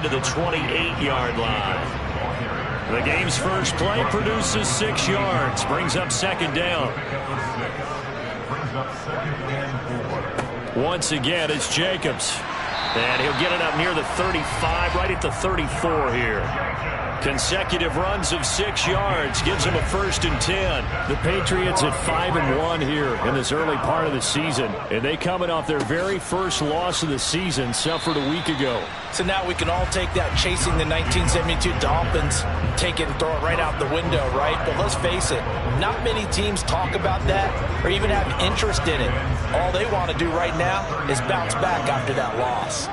to the 28-yard line. The game's first play produces 6 yards, brings up second down. Once again, it's Jacobs. And he'll get it up near the 35, right at the 34 here. Consecutive runs of 6 yards gives him a 1st and 10. The Patriots at 5-1 here in this early part of the season. And they coming off their very first loss of the season, suffered a week ago. So now we can all take that chasing the 1972 Dolphins, take it and throw it right out the window, right? But let's face it, not many teams talk about that or even have interest in it. All they want to do right now is bounce back after that loss.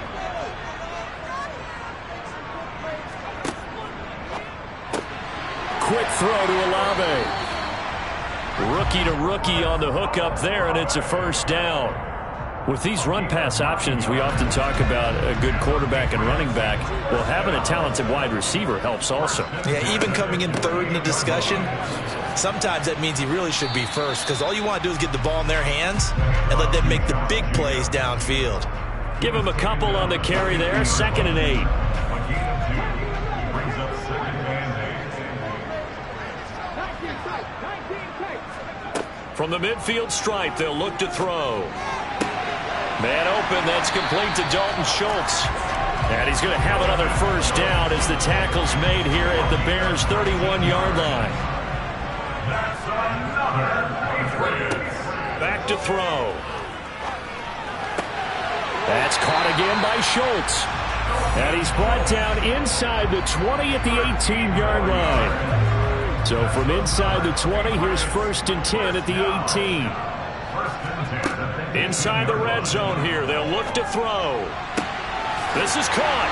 Quick throw to Olave. Rookie to rookie on the hook up there, and it's a 1st down. With these run-pass options, we often talk about a good quarterback and running back. Well, having a talented wide receiver helps also. Yeah, even coming in third in the discussion, sometimes that means he really should be first, because all you want to do is get the ball in their hands and let them make the big plays downfield. Give him a couple on the carry there, 2nd and 8. From the midfield stripe, they'll look to throw. Man open, that's complete to Dalton Schultz. And he's going to have another 1st down as the tackle's made here at the Bears' 31-yard line. Back to throw. That's caught again by Schultz. And he's brought down inside the 20 at the 18-yard line. So from inside the 20, here's 1st and 10 at the 18. Inside the red zone here, they'll look to throw. This is caught.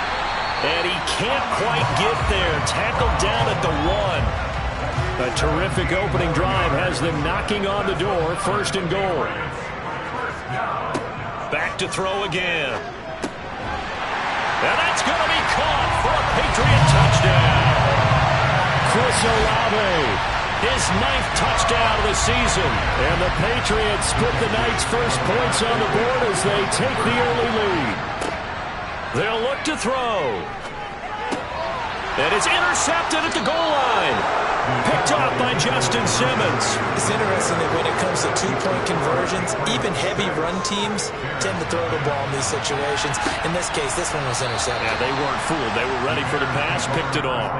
And he can't quite get there. Tackled down at the 1. A terrific opening drive has them knocking on the door. 1st and goal. Back to throw again. And that's going to be caught for a Patriot touchdown. Chris Olave, his 9th touchdown of the season. And the Patriots put the night's first points on the board as they take the early lead. They'll look to throw. And it's intercepted at the goal line. Picked off by Justin Simmons. It's interesting that when it comes to 2-point conversions, even heavy run teams tend to throw the ball in these situations. In this case, this one was intercepted. Yeah, they weren't fooled. They were ready for the pass, picked it off.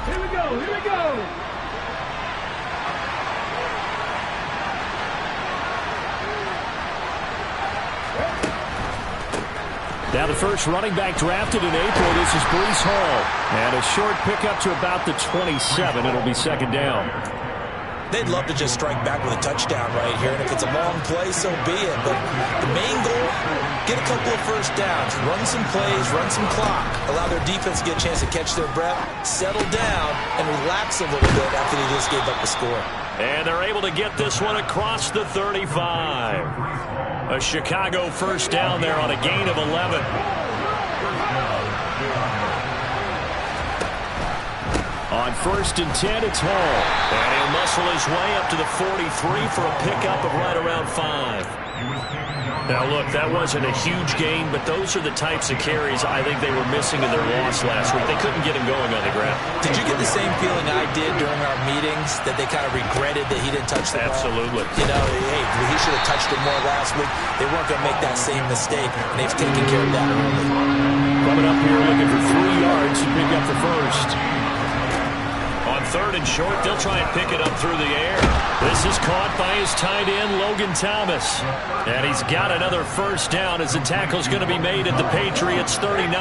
Here we go, here we go. Now the first running back drafted in April, this is Breece Hall. And a short pickup to about the 27. It'll be 2nd down. They'd love to just strike back with a touchdown right here, and if it's a long play, so be it. But the main goal, get a couple of 1st downs, run some plays, run some clock, allow their defense to get a chance to catch their breath, settle down, and relax a little bit after they just gave up the score. And they're able to get this one across the 35. A Chicago 1st down there on a gain of 11. On 1st and 10, it's Hall. And he'll muscle his way up to the 43 for a pickup of right around 5. Now, look, that wasn't a huge gain, but those are the types of carries I think they were missing in their loss last week. They couldn't get him going on the ground. Did you get the same feeling I did during our meetings, that they kind of regretted that he didn't touch the ball? Absolutely. You know, hey, he should have touched it more last week. They weren't going to make that same mistake, and they've taken care of that early. Coming up here looking for 3 yards to pick up the 1st. On 3rd and short, they'll try and pick it up through the air. This is caught by his tight end, Logan Thomas. And he's got another 1st down as the tackle's going to be made at the Patriots' 39.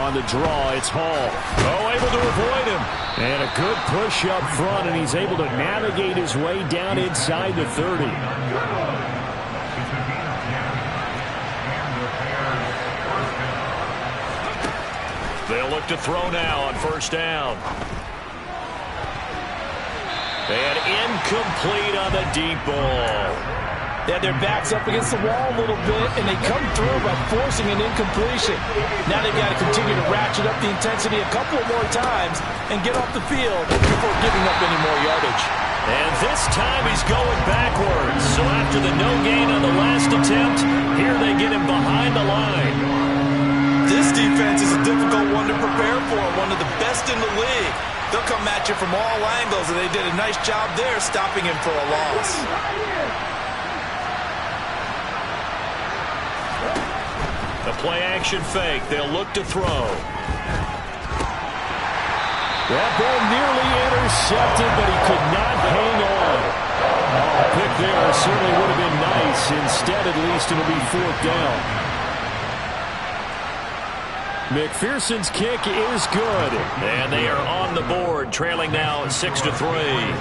On the draw, it's Hall. Oh, able to avoid him. And a good push up front, and he's able to navigate his way down inside the 30. They'll look to throw now on 1st down. And incomplete on the deep ball. They had their backs up against the wall a little bit, and they come through by forcing an incompletion. Now they've got to continue to ratchet up the intensity a couple more times and get off the field before giving up any more yardage. And this time he's going backwards. So after the no gain on the last attempt, here they get him behind the line. This defense is a difficult one to prepare for, one of the best in the league. They'll come at you from all angles, and they did a nice job there stopping him for a loss. The play-action fake. They'll look to throw. That ball nearly intercepted, but he could not hang on. Oh, a pick there certainly would have been nice. Instead, at least, it'll be 4th down. McPherson's kick is good. And they are on the board, trailing now 6-3.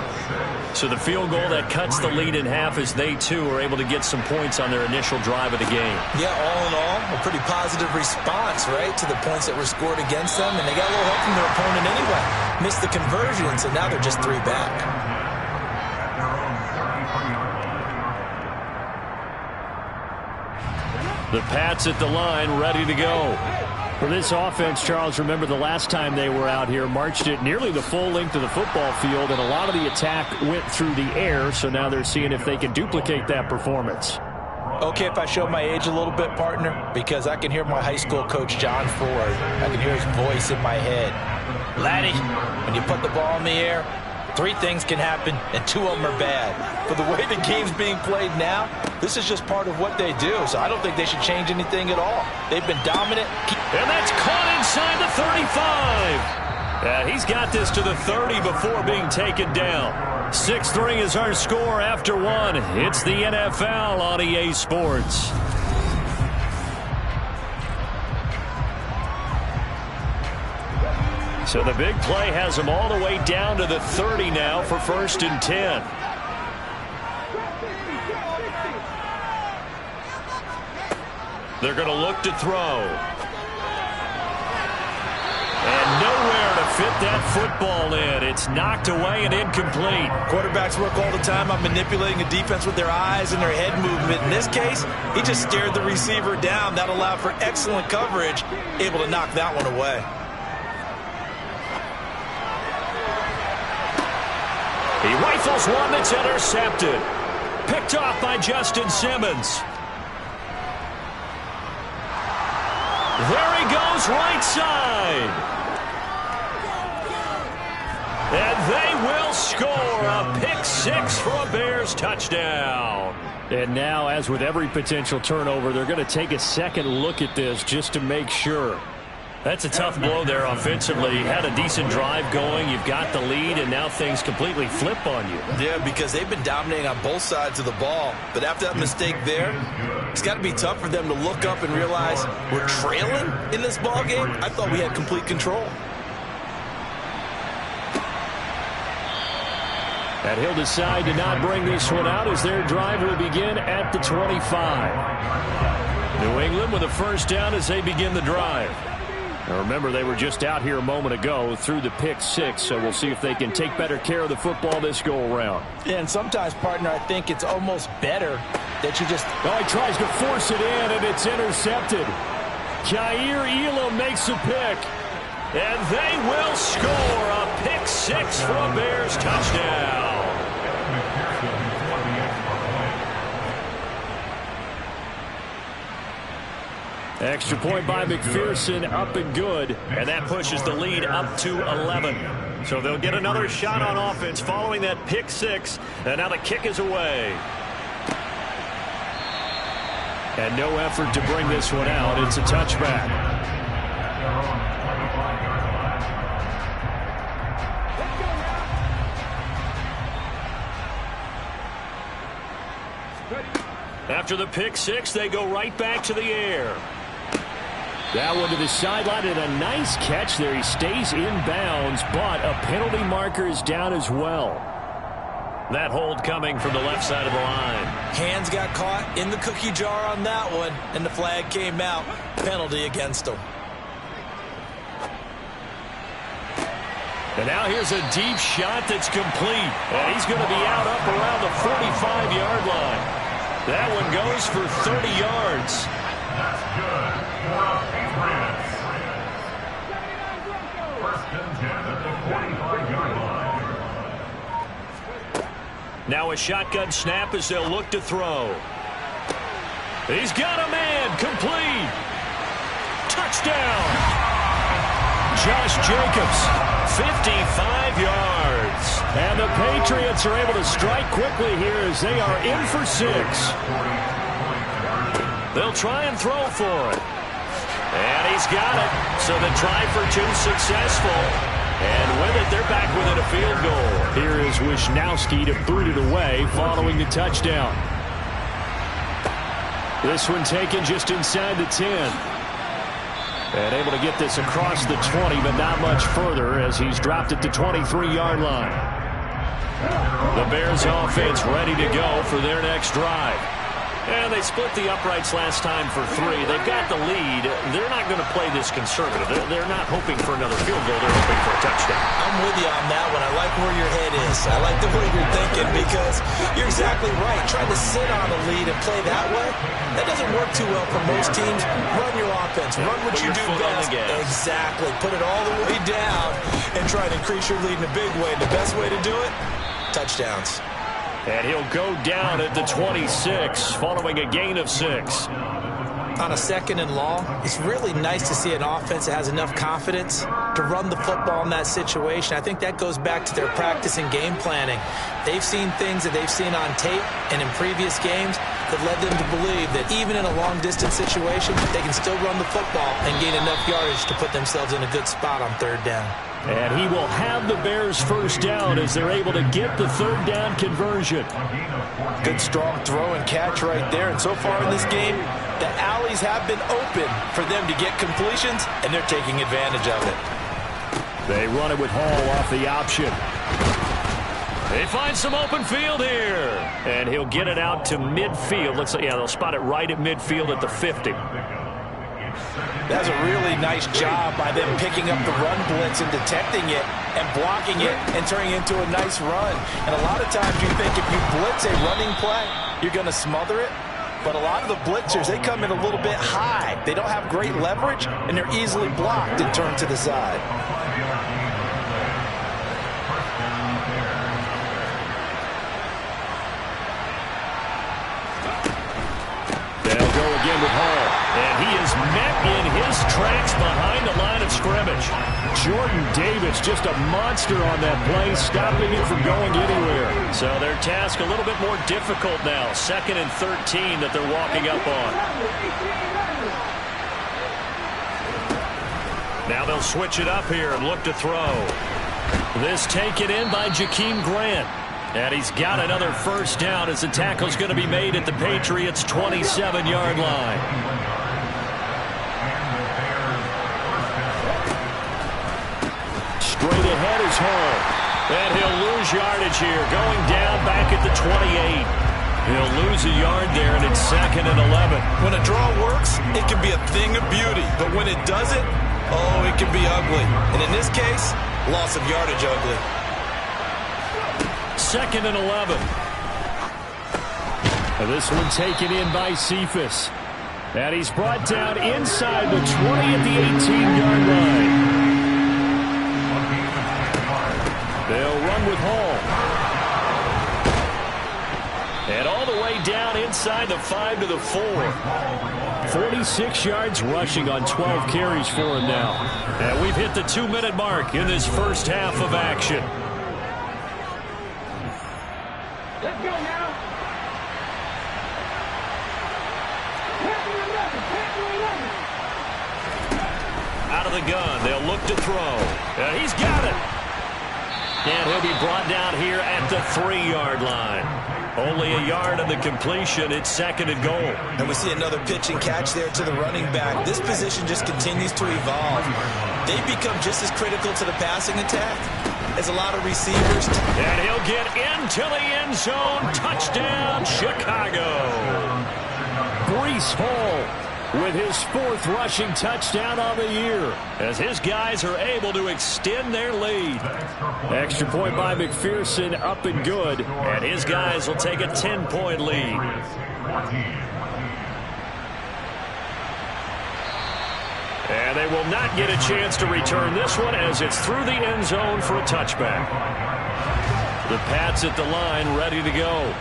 So the field goal that cuts the lead in half as they, too, are able to get some points on their initial drive of the game. Yeah, all in all, a pretty positive response, right, to the points that were scored against them. And they got a little help from their opponent anyway. Missed the conversion, so now they're just 3 back. The Pats at the line, ready to go. For this offense, Charles, remember the last time they were out here, marched it nearly the full length of the football field, and a lot of the attack went through the air, so now they're seeing if they can duplicate that performance. Okay, if I show my age a little bit, partner, because I can hear my high school coach, John Ford. I can hear his voice in my head. Laddie, when you put the ball in the air, 3 things can happen, and 2 of them are bad. For the way the game's being played now, this is just part of what they do, so I don't think they should change anything at all. They've been dominant. And that's caught inside the 35. He's got this to the 30 before being taken down. 6-3 is our score after 1. It's the NFL on EA Sports. So the big play has them all the way down to the 30 now for 1st and 10. They're going to look to throw. And nowhere to fit that football in. It's knocked away and incomplete. Quarterbacks work all the time on manipulating a defense with their eyes and their head movement. In this case, he just stared the receiver down. That allowed for excellent coverage, able to knock that one away. He rifles one that's intercepted. Picked off by Justin Simmons. There he goes, right side. And they will score a pick-6 for a Bears touchdown. And now, as with every potential turnover, they're going to take a second look at this just to make sure. That's a tough blow there offensively. Had a decent drive going. You've got the lead, and now things completely flip on you. Yeah, because they've been dominating on both sides of the ball. But after that mistake there, it's got to be tough for them to look up and realize we're trailing in this ball game. I thought we had complete control. And he'll decide to not bring this one out as their drive will begin at the 25. New England with a 1st down as they begin the drive. Now remember, they were just out here a moment ago through the pick-6, so we'll see if they can take better care of the football this go-around. Yeah, and sometimes, partner, I think it's almost better that you just... Oh, he tries to force it in, and it's intercepted. Jair Elam makes a pick. And they will score a pick-6 for a Bears touchdown. Extra point by McPherson, up and good. And that pushes the lead up to 11. So they'll get another shot on offense following that pick-6. And now the kick is away. And no effort to bring this one out. It's a touchback. After the pick-6, they go right back to the air. That one to the sideline, and a nice catch there. He stays in bounds, but a penalty marker is down as well. That hold coming from the left side of the line. Hands got caught in the cookie jar on that one, and the flag came out. Penalty against him. And now here's a deep shot that's complete. And he's going to be out up around the 45-yard line. That one goes for 30 yards. That's good for the Patriots. First and 10 at the 45-yard line. Now a shotgun snap as they'll look to throw. He's got a man. Complete. Touchdown. Josh Jacobs, 55 yards. And the Patriots are able to strike quickly here as they are in for 6. They'll try and throw for it. And he's got it. So the try for 2 successful. And with it, they're back within a field goal. Here is Wisnowski to boot it away following the touchdown. This one taken just inside the 10. And able to get this across the 20, but not much further as he's dropped it to 23-yard line. The Bears offense ready to go for their next drive. And they split the uprights last time for 3. They've got the lead. They're not going to play this conservative. They're not hoping for another field goal. They're hoping for a touchdown. I'm with you on that one. I like where your head is. I like the way you're thinking because you're exactly right. Trying to sit on a lead and play that way, that doesn't work too well for most teams. Run your offense. Run what you do best. Exactly. Put it all the way down and try to increase your lead in a big way. The best way to do it, touchdowns. And he'll go down at the 26 following a gain of 6. On a 2nd and long, it's really nice to see an offense that has enough confidence to run the football in that situation. I think that goes back to their practice and game planning. They've seen things that they've seen on tape and in previous games that led them to believe that even in a long-distance situation, they can still run the football and gain enough yardage to put themselves in a good spot on 3rd down. And he will have the Bears first down as they're able to get the 3rd down conversion. Good strong throw and catch right there. And so far in this game, the alleys have been open for them to get completions, and they're taking advantage of it. They run it with Hall off the option. They find some open field here. And he'll get it out to midfield. Looks like, yeah, they'll spot it right at midfield at the 50. That's a really nice job by them picking up the run blitz and detecting it and blocking it and turning it into a nice run. And a lot of times you think if you blitz a running play, you're going to smother it. But a lot of the blitzers, they come in a little bit high. They don't have great leverage, and they're easily blocked and turned to the side. They'll go again with Hall. And he is met in his tracks behind the line of scrimmage. Jordan Davis, just a monster on that play, stopping it from going anywhere. So their task a little bit more difficult now. 2nd and 13 that they're walking up on. Now they'll switch it up here and look to throw. This taken in by Jakeem Grant. And he's got another first down as the tackle's going to be made at the Patriots' 27-yard line. Straight ahead is Hall. And he'll lose yardage here, going down back at the 28. He'll lose a yard there, and it's 2nd and 11. When a draw works, it can be a thing of beauty. But when it doesn't, oh, it can be ugly. And in this case, loss of yardage ugly. 2nd and 11. And this one taken in by Cephas. And he's brought down inside the 20 at the 18-yard line. They'll run with Hall. And all the way down inside the 5 to the 4. 46 yards rushing on 12 carries for him now. And we've hit the 2-minute mark in this first half of action. Let's go now. Out of the gun, they'll look to throw. He's got it. And he'll be brought down here at the 3-yard line. Only a yard on the completion. It's 2nd and goal. And we see another pitch and catch there to the running back. This position just continues to evolve. They become just as critical to the passing attack as a lot of receivers. And he'll get into the end zone. Touchdown, Chicago. Breece Hall with his 4th rushing touchdown on the year, as his guys are able to extend their lead. Extra point by McPherson, up and good. And his guys will take a 10-point lead. And they will not get a chance to return this one as it's through the end zone for a touchback. The Pats at the line ready to go.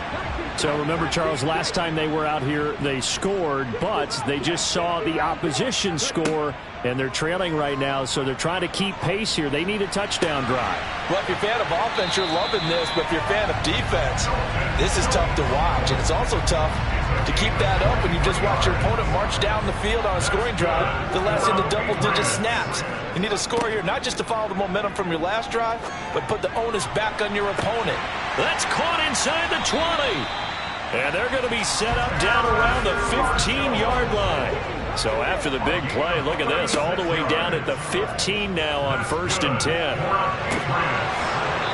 So remember, Charles, last time they were out here, they scored, but they just saw the opposition score, and they're trailing right now, so they're trying to keep pace here. They need a touchdown drive. Well, if you're a fan of offense, you're loving this, but if you're a fan of defense, this is tough to watch, and it's also tough to keep that up when you just watch your opponent march down the field on a scoring drive that lasts into double-digit snaps. You need a score here, not just to follow the momentum from your last drive, but put the onus back on your opponent. That's caught inside the 20. And they're going to be set up down around the 15-yard line. So after the big play, look at this, all the way down at the 15 now on 1st and 10.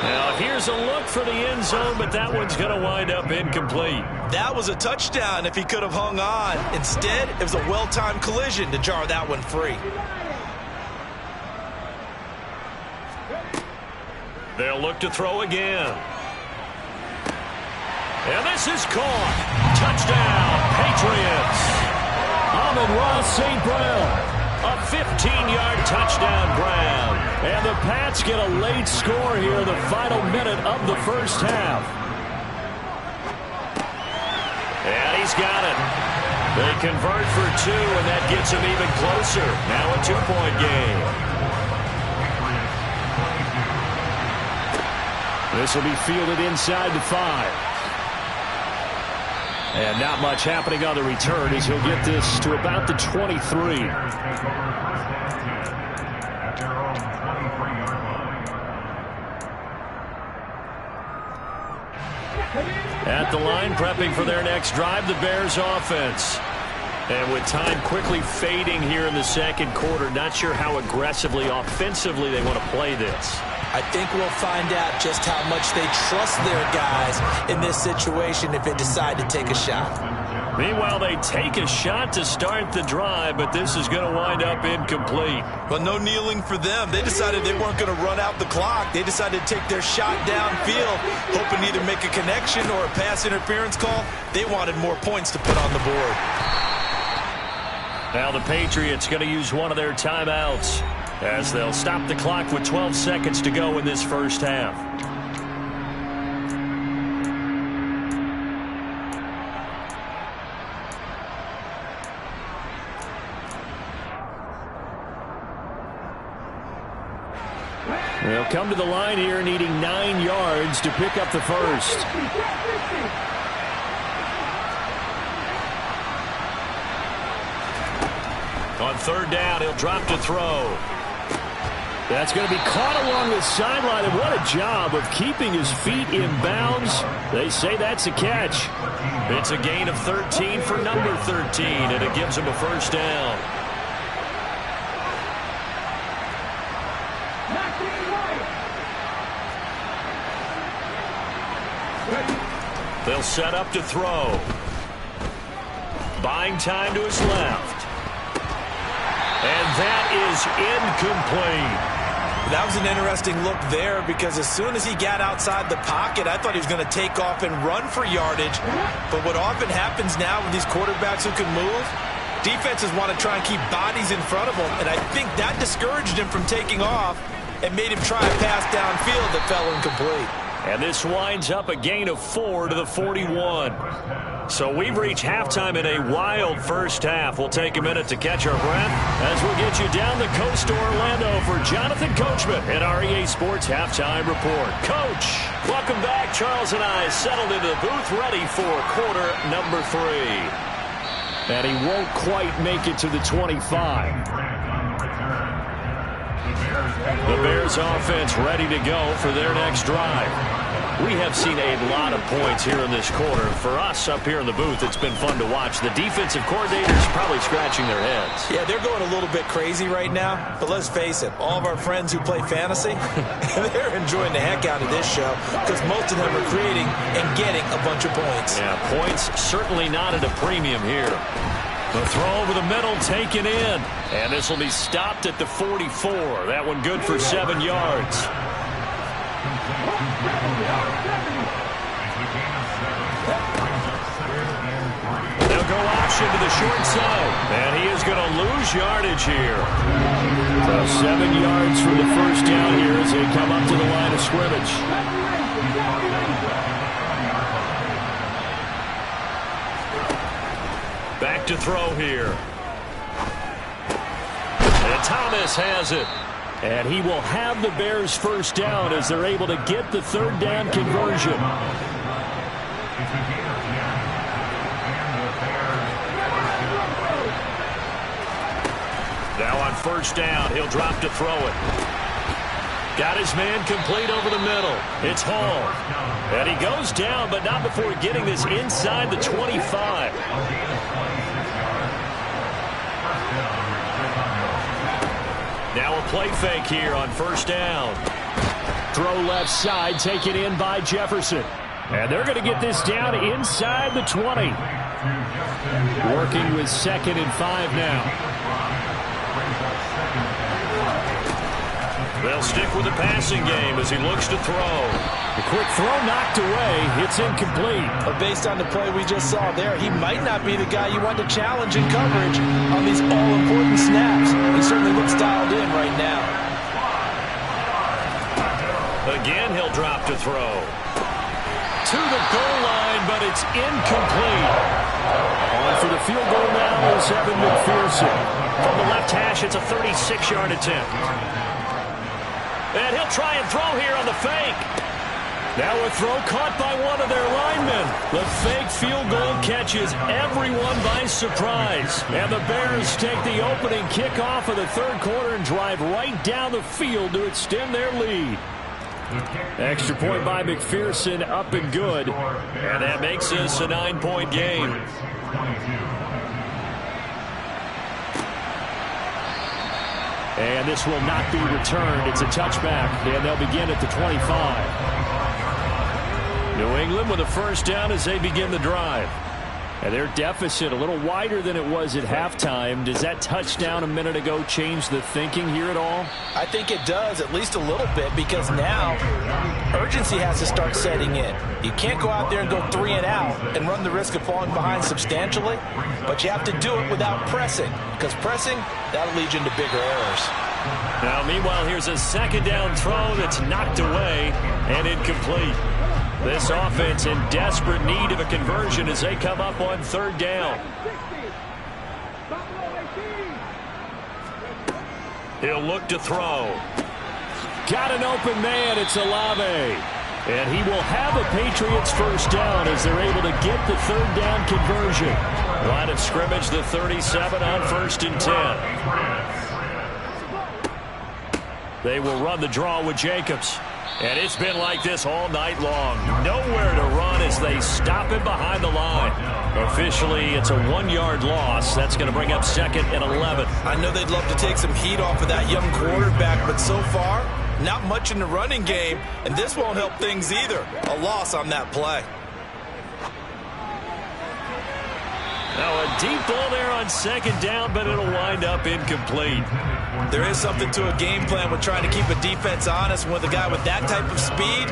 Now here's a look for the end zone, but that one's going to wind up incomplete. That was a touchdown if he could have hung on. Instead, it was a well-timed collision to jar that one free. They'll look to throw again. And this is caught. Touchdown, Patriots. Amon-Ra St. Brown. A 15-yard touchdown Brown. And the Pats get a late score here in the final minute of the first half. And he's got it. They convert for 2, and that gets him even closer. Now a 2-point game. This will be fielded inside the 5. And not much happening on the return as he'll get this to about the 23. At the line, prepping for their next drive, the Bears offense. And with time quickly fading here in the second quarter, not sure how aggressively, offensively they want to play this. I think we'll find out just how much they trust their guys in this situation if they decide to take a shot. Meanwhile, they take a shot to start the drive, but this is going to wind up incomplete. Well, no kneeling for them. They decided they weren't going to run out the clock. They decided to take their shot downfield, hoping to either make a connection or a pass interference call. They wanted more points to put on the board. Now the Patriots going to use one of their timeouts as they'll stop the clock with 12 seconds to go in this first half. They'll come to the line here needing 9 yards to pick up the first. On 3rd down, he'll drop to throw. That's going to be caught along the sideline, and what a job of keeping his feet in bounds. They say that's a catch. It's a gain of 13 for number 13, and it gives him a first down. They'll set up to throw. Buying time to his left. And that is incomplete. That was an interesting look there because as soon as he got outside the pocket, I thought he was going to take off and run for yardage. But what often happens now with these quarterbacks who can move, defenses want to try and keep bodies in front of them, and I think that discouraged him from taking off and made him try a pass downfield that fell incomplete. And this winds up a gain of 4 to the 41. So we've reached halftime in a wild first half. We'll take a minute to catch our breath as we'll get you down the coast to Orlando for Jonathan Coachman in our EA Sports Halftime Report. Coach, welcome back. Charles and I settled into the booth ready for quarter number 3. And he won't quite make it to the 25. The Bears offense ready to go for their next drive. We have seen a lot of points here in this quarter. For us up here in the booth, it's been fun to watch. The defensive coordinators probably scratching their heads. Yeah, they're going a little bit crazy right now. But let's face it, all of our friends who play fantasy, they're enjoying the heck out of this show because most of them are creating and getting a bunch of points. Yeah, points certainly not at a premium here. The throw over the middle taken in. And this will be stopped at the 44. That one good for 7 yards. option to the short side. And he is going to lose yardage here. So 7 yards for the first down here as they come up to the line of scrimmage. Back to throw here. And Thomas has it. And he will have the Bears first down as they're able to get the third down conversion. Now on first down, he'll drop to throw it. Got his man complete over the middle. It's Hall. And he goes down, but not before getting this inside the 25. Now a play fake here on first down. Throw left side, taken in by Jefferson. And they're going to get this down inside the 20. Working with 2nd and 5 now. They'll stick with the passing game as he looks to throw. The quick throw knocked away. It's incomplete. But based on the play we just saw there, he might not be the guy you want to challenge in coverage on these all-important snaps. He certainly looks dialed in right now. Again, he'll drop to throw. To the goal line, but it's incomplete. On for the field goal now is Evan McPherson. From the left hash, it's a 36-yard attempt. And he'll try and throw here on the fake. Now a throw caught by one of their linemen. The fake field goal catches everyone by surprise. And the Bears take the opening kickoff of the third quarter and drive right down the field to extend their lead. Extra point by McPherson, up and good. And that makes this a 9-point game. And this will not be returned. It's a touchback, and they'll begin at the 25. New England with a first down as they begin the drive. And their deficit a little wider than it was at halftime. Does that touchdown a minute ago change the thinking here at all? I think it does, at least a little bit, because now urgency has to start setting in. You can't go out there and go 3 and out and run the risk of falling behind substantially, but you have to do it without pressing, because pressing, that'll lead you into bigger errors. Now, meanwhile, here's a second down throw that's knocked away and incomplete. This offense in desperate need of a conversion as they come up on third down. He'll look to throw. Got an open man. It's Olave. And he will have a Patriots first down as they're able to get the third down conversion. Line of scrimmage, the 37 on 1st and 10. They will run the draw with Jacobs. And it's been like this all night long. Nowhere to run as they stop him behind the line. Officially, it's a 1-yard loss. That's going to bring up 2nd and 11. I know they'd love to take some heat off of that young quarterback, but so far, not much in the running game, and this won't help things either. A loss on that play. Now a deep ball there on 2nd down, but it'll wind up incomplete. There is something to a game plan with trying to keep a defense honest. With a guy with that type of speed,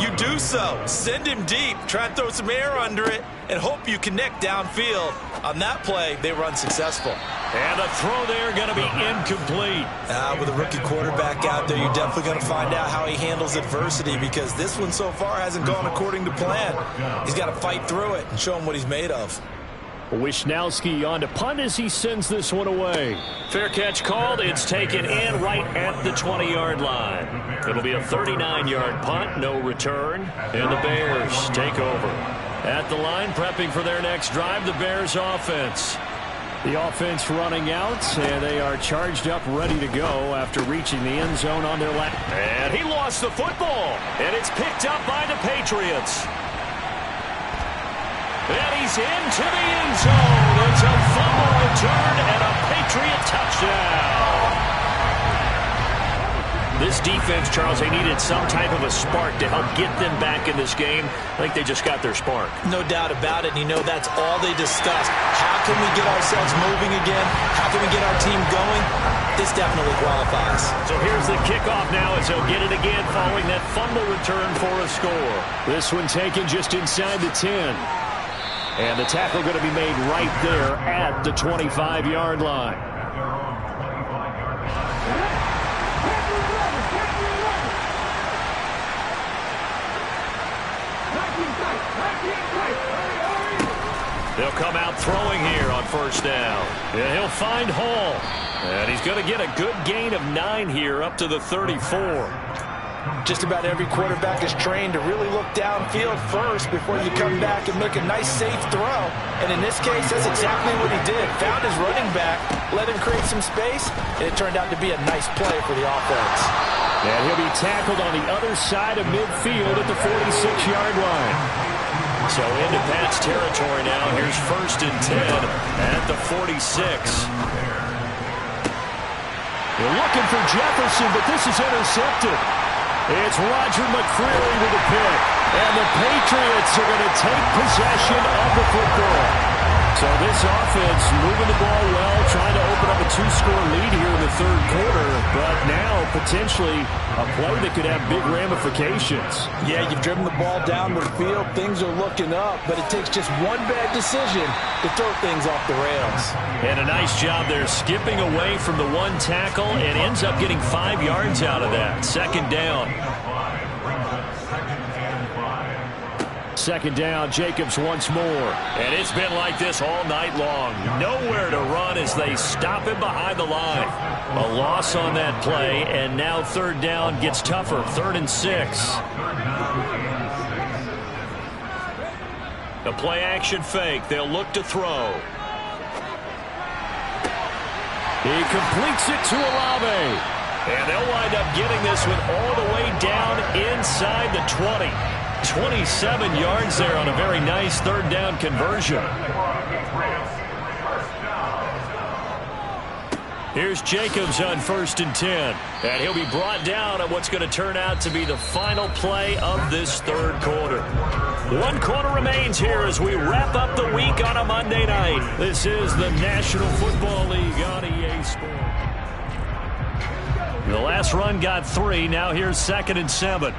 you do so. Send him deep, try and throw some air under it, and hope you connect downfield. On that play, they were unsuccessful. And the throw there going to be incomplete. With a rookie quarterback out there, you're definitely going to find out how he handles adversity, because this one so far hasn't gone according to plan. He's got to fight through it and show him what he's made of. Wisnowski on to punt as he sends this one away. Fair catch called. It's taken in right at the 20-yard line. It'll be a 39-yard punt, no return, and the Bears take over. At the line, prepping for their next drive, the Bears offense. The offense running out, and they are charged up, ready to go after reaching the end zone on their lap. And he lost the football, and it's picked up by the Patriots. And he's into the end zone. It's a fumble return and a Patriot touchdown. This defense, Charles, they needed some type of a spark to help get them back in this game. I think they just got their spark. No doubt about it. And you know that's all they discussed. How can we get ourselves moving again? How can we get our team going? This definitely qualifies. So here's the kickoff now as they'll get it again following that fumble return for a score. This one taken just inside the 10. And the tackle going to be made right there at the 25-yard line. They'll come out throwing here on first down. And he'll find Hall. And he's going to get a good gain of 9 here up to the 34. Just about every quarterback is trained to really look downfield first before you come back and make a nice, safe throw. And in this case, that's exactly what he did. Found his running back, let him create some space, and it turned out to be a nice play for the offense. And he'll be tackled on the other side of midfield at the 46-yard line. So into Pat's territory now. Here's 1st and 10 at the 46. They're looking for Jefferson, but this is intercepted. It's Roger McCreary with the pick. And the Patriots are going to take possession of the football. So this offense moving the ball well, trying to open up a 2-score lead here in the 3rd quarter. But now potentially a play that could have big ramifications. Yeah, you've driven the ball down the field. Things are looking up, but it takes just one bad decision to throw things off the rails. And a nice job there skipping away from the 1 tackle and ends up getting 5 yards out of that. 2nd down. 2nd down, Jacobs once more. And it's been like this all night long. Nowhere to run as they stop him behind the line. A loss on that play, and now 3rd down gets tougher. 3rd and 6. The play-action fake. They'll look to throw. He completes it to Olave. And they'll wind up getting this one all the way down inside the 20. 27 yards there on a very nice 3rd down conversion. Here's Jacobs on 1st and 10. And he'll be brought down at what's going to turn out to be the final play of this 3rd quarter. 1 quarter remains here as we wrap up the week on a Monday night. This is the National Football League on EA Sports. The last run got 3. Now here's 2nd and 7.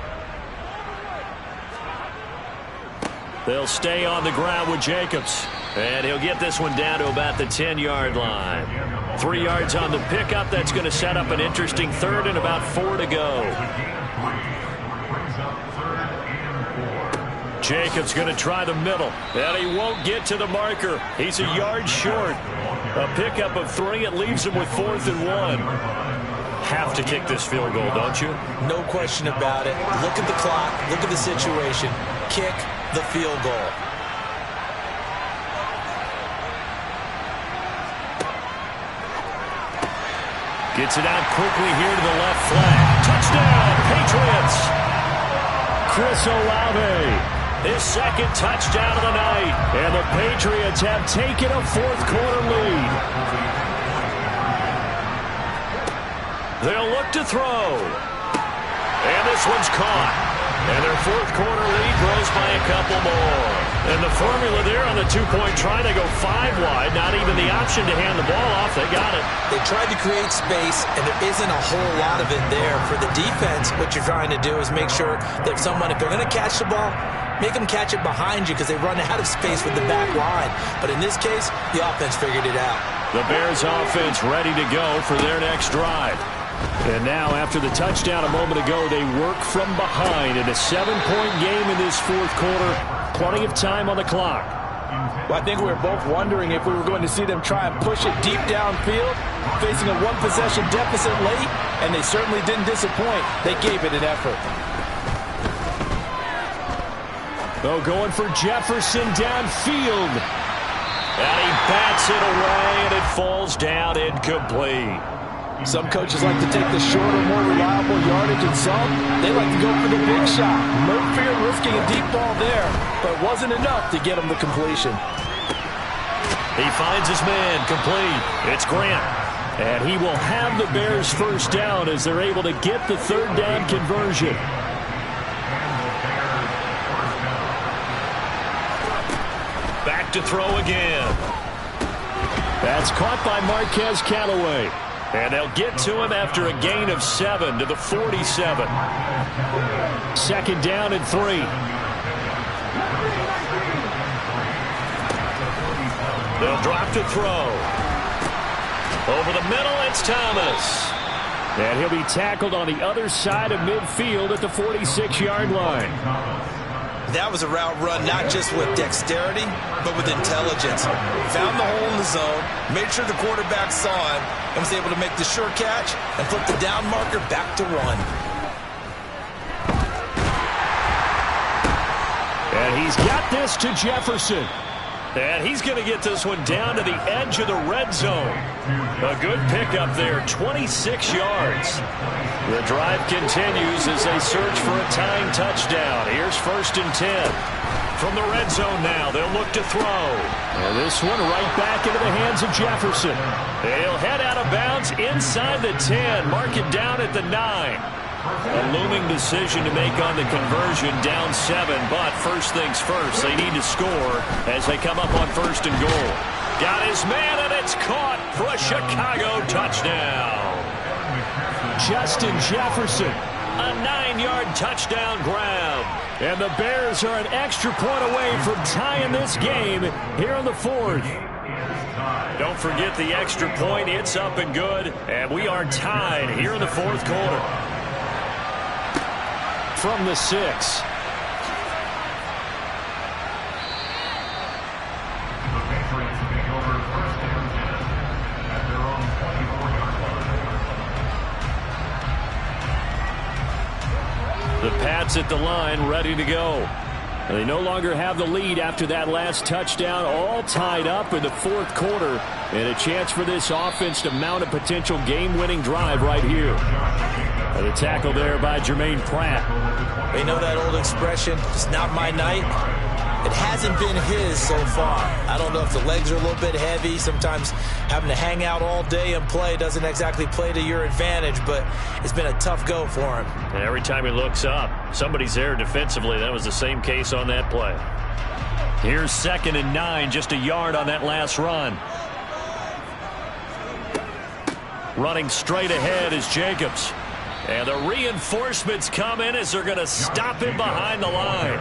They'll stay on the ground with Jacobs. And he'll get this one down to about the 10-yard line. 3 yards on the pickup. That's going to set up an interesting 3rd and about 4 to go. Jacobs going to try the middle. And he won't get to the marker. He's a yard short. A pickup of 3. It leaves him with 4th and 1. Have to kick this field goal, don't you? No question about it. Look at the clock. Look at the situation. Kick the field goal. Gets it out quickly here to the left flank. Touchdown, Patriots! Chris Olave. His 2nd touchdown of the night. And the Patriots have taken a 4th quarter lead. They'll look to throw. And this one's caught. And their 4th quarter lead grows by a couple more. And the formula there on the 2-point try to go 5 wide. Not even the option to hand the ball off. They got it. They tried to create space, and there isn't a whole lot of it there. For the defense, what you're trying to do is make sure that if they're going to catch the ball, make them catch it behind you because they run out of space with the back line. But in this case, the offense figured it out. The Bears offense ready to go for their next drive. And now, after the touchdown a moment ago, they work from behind in a 7-point game in this 4th quarter. Plenty of time on the clock. Well, I think we were both wondering if we were going to see them try and push it deep downfield, facing a 1-possession deficit late, and they certainly didn't disappoint. They gave it an effort. Oh, going for Jefferson downfield. And he bats it away, and it falls down incomplete. Some coaches like to take the shorter, more reliable yardage, and some, they like to go for the big shot. No fear of risking a deep ball there, but it wasn't enough to get him the completion. He finds his man, complete. It's Grant. And he will have the Bears' 1st down as they're able to get the 3rd down conversion. Back to throw again. That's caught by Marquez Callaway. And they'll get to him after a gain of 7 to the 47. 2nd down and 3. They'll drop to throw. Over the middle, it's Thomas. And he'll be tackled on the other side of midfield at the 46-yard line. That was a route run not just with dexterity, but with intelligence. Found the hole in the zone, made sure the quarterback saw him, and was able to make the sure catch and flip the down marker back to run. And he's got this to Jefferson. And he's going to get this one down to the edge of the red zone. A good pickup there, 26 yards. The drive continues as they search for a tying touchdown. Here's 1st and 10. From the red zone now, they'll look to throw. And this one right back into the hands of Jefferson. He'll head out of bounds inside the 10. Mark it down at the 9. A looming decision to make on the conversion, down 7, but first things first, they need to score as they come up on 1st and goal. Got his man, and it's caught for a Chicago touchdown. Justin Jefferson. A 9-yard touchdown grab. And the Bears are an extra point away from tying this game here on the 4th. Don't forget the extra point. It's up and good, and we are tied here in the 4th quarter. From the 6. The Patriots take over 1st and 10 at their own 24-yard line. The Pats at the line, ready to go. They no longer have the lead after that last touchdown, all tied up in the 4th quarter, and a chance for this offense to mount a potential game-winning drive right here. And the tackle there by Jermaine Pratt. They know that old expression, it's not my night. It hasn't been his so far. I don't know if the legs are a little bit heavy. Sometimes having to hang out all day and play doesn't exactly play to your advantage, but it's been a tough go for him. And every time he looks up, somebody's there defensively. That was the same case on that play. Here's 2nd and 9, just a yard on that last run. Running straight ahead is Jacobs. And the reinforcements come in as they're going to stop him behind the line.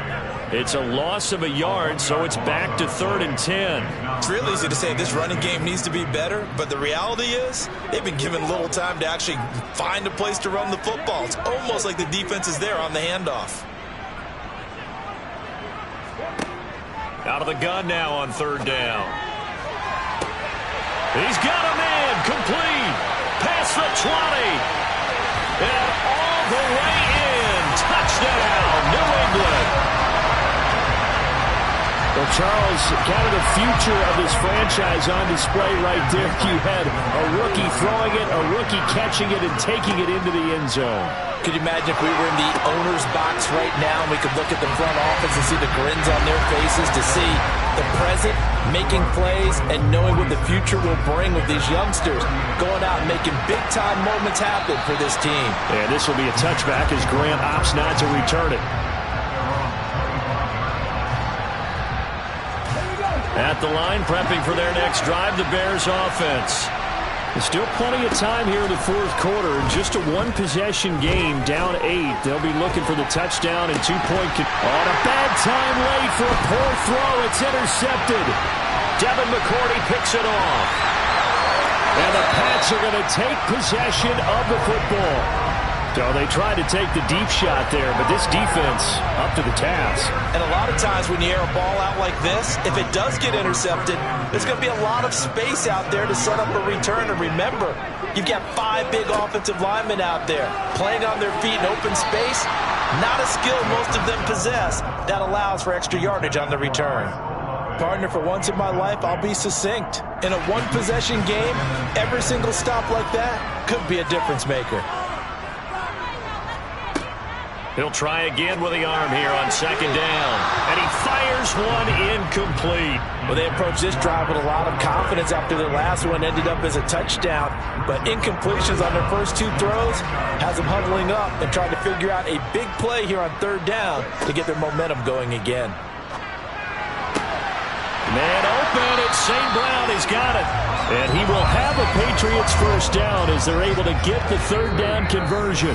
It's a loss of a yard, so it's back to 3rd and 10. It's real easy to say this running game needs to be better, but the reality is they've been given little time to actually find a place to run the football. It's almost like the defense is there on the handoff. Out of the gun now on 3rd down. He's got a man complete. Past the 20. And all the way in. Touchdown, New England. Well, Charles, kind of the future of this franchise on display right there. You had a rookie throwing it, a rookie catching it, and taking it into the end zone. Could you imagine if we were in the owner's box right now and we could look at the front office and see the grins on their faces, to see the present making plays and knowing what the future will bring with these youngsters going out and making big-time moments happen for this team. And this will be a touchback as Grant opts not to return it. At the line, prepping for their next drive, the Bears offense. There's still plenty of time here in the 4th quarter. Just a one-possession game, down 8. They'll be looking for the touchdown and 2-point. On a bad time late for a poor throw. It's intercepted. Devin McCourty picks it off. And the Pats are going to take possession of the football. So they tried to take the deep shot there, but this defense up to the task. And a lot of times when you air a ball out like this, if it does get intercepted, there's going to be a lot of space out there to set up a return. And remember, you've got 5 big offensive linemen out there playing on their feet in open space. Not a skill most of them possess that allows for extra yardage on the return. Partner, for once in my life, I'll be succinct. In a one-possession game, every single stop like that could be a difference maker. He'll try again with the arm here on 2nd down. And he fires one incomplete. Well, they approached this drive with a lot of confidence after their last one ended up as a touchdown. But incompletions on their first 2 throws has them huddling up and trying to figure out a big play here on 3rd down to get their momentum going again. Man open, it's St. Brown. He's got it. And he will have a Patriots first down as they're able to get the 3rd down conversion.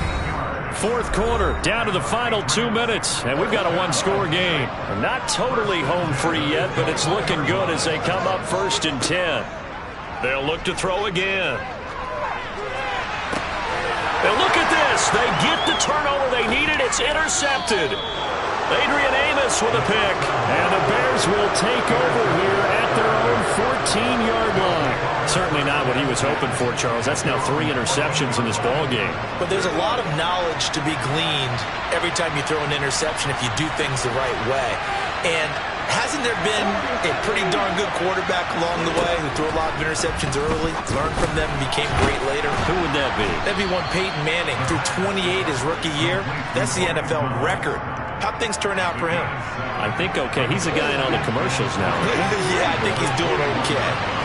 fourth quarter, down to the final 2 minutes, and we've got a one-score game. Not totally home free yet, but it's looking good as they come up 1st and 10. They'll look to throw again. And look at this. They get the turnover they needed. It's intercepted. Adrian Amos with a pick. And the Bears will take over here at their own 14-yard line. Certainly not what he was hoping for, Charles. That's now 3 interceptions in this ball game. But there's a lot of knowledge to be gleaned every time you throw an interception if you do things the right way. And hasn't there been a pretty darn good quarterback along the way who threw a lot of interceptions early, learned from them, and became great later? Who would that be? That'd be one Peyton Manning. Threw 28 his rookie year. That's the NFL record. How'd things turn out for him? I think okay. He's a guy in all the commercials now. Yeah, I think he's doing okay.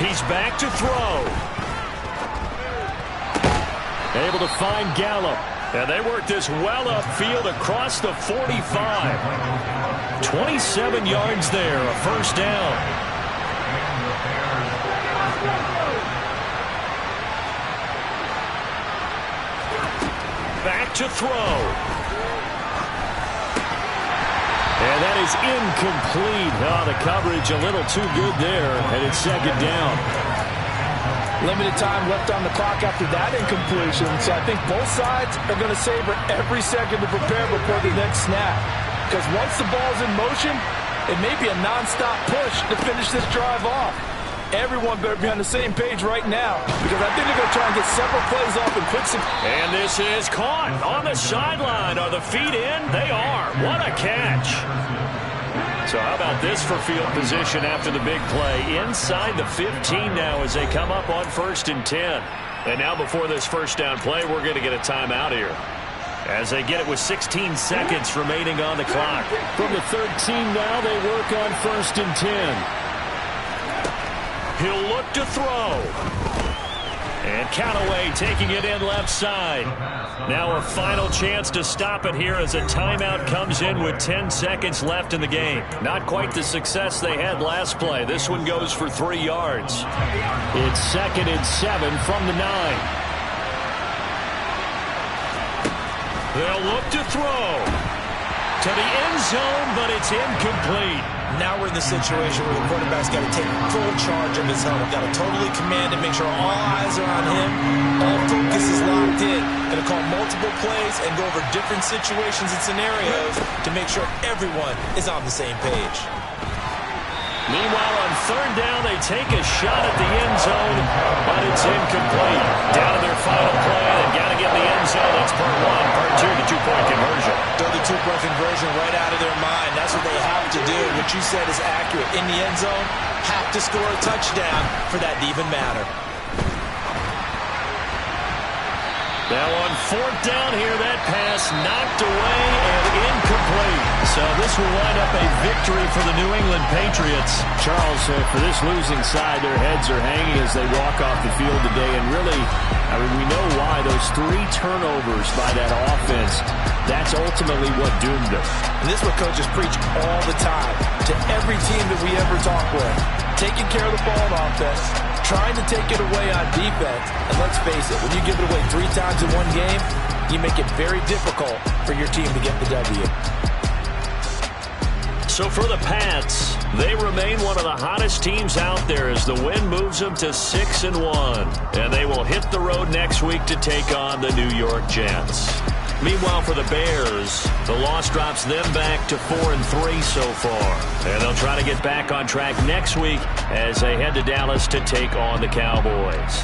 He's back to throw. Able to find Gallup. And they work this well upfield across the 45. 27 yards there, a first down. Back to throw. And that is incomplete. Oh, the coverage a little too good there, and it's 2nd down. Limited time left on the clock after that incompletion, so I think both sides are going to savor every second to prepare before the next snap. Because once the ball's in motion, it may be a nonstop push to finish this drive off. Everyone better be on the same page right now, because I think they're going to try and get several plays off in quick succession. And this is caught on the sideline. Are the feet in? They are. What a catch. So how about this for field position after the big play? Inside the 15 now as they come up on 1st and 10. And now before this first down play, we're going to get a timeout here, as they get it with 16 seconds remaining on the clock. From the 13 now, they work on 1st and 10. He'll look to throw. And Callaway taking it in left side. Now a final chance to stop it here as a timeout comes in with 10 seconds left in the game. Not quite the success they had last play. This one goes for 3 yards. It's 2nd and 7 from the 9. They'll look to throw to the end zone, but it's incomplete. Now we're in the situation where the quarterback's got to take full charge of his helmet. Got to totally command and make sure all eyes are on him. All focus is locked in. Going to call multiple plays and go over different situations and scenarios to make sure everyone is on the same page. Meanwhile, on 3rd down, they take a shot at the end zone, but it's incomplete. Down to their final play. They've got to get in the end zone. That's part 1. Part 2, the 2-point conversion. Throw the 2-point conversion right out of their mind. That's what they have to do. What you said is accurate. In the end zone, have to score a touchdown for that to even matter. Now on 4th down here, that pass knocked away and incomplete. So this will wind up a victory for the New England Patriots. Charles, for this losing side, their heads are hanging as they walk off the field today. And really, I mean, we know why. Those 3 turnovers by that offense, that's ultimately what doomed them. And this is what coaches preach all the time to every team that we ever talk with. Taking care of the ball on offense, trying to take it away on defense. And let's face it, when you give it away 3 times in one game, you make it very difficult for your team to get the W. So for the Pats, they remain one of the hottest teams out there as the win moves them to 6-1. And they will hit the road next week to take on the New York Jets. Meanwhile, for the Bears, the loss drops them back to 4-3 so far. And they'll try to get back on track next week as they head to Dallas to take on the Cowboys.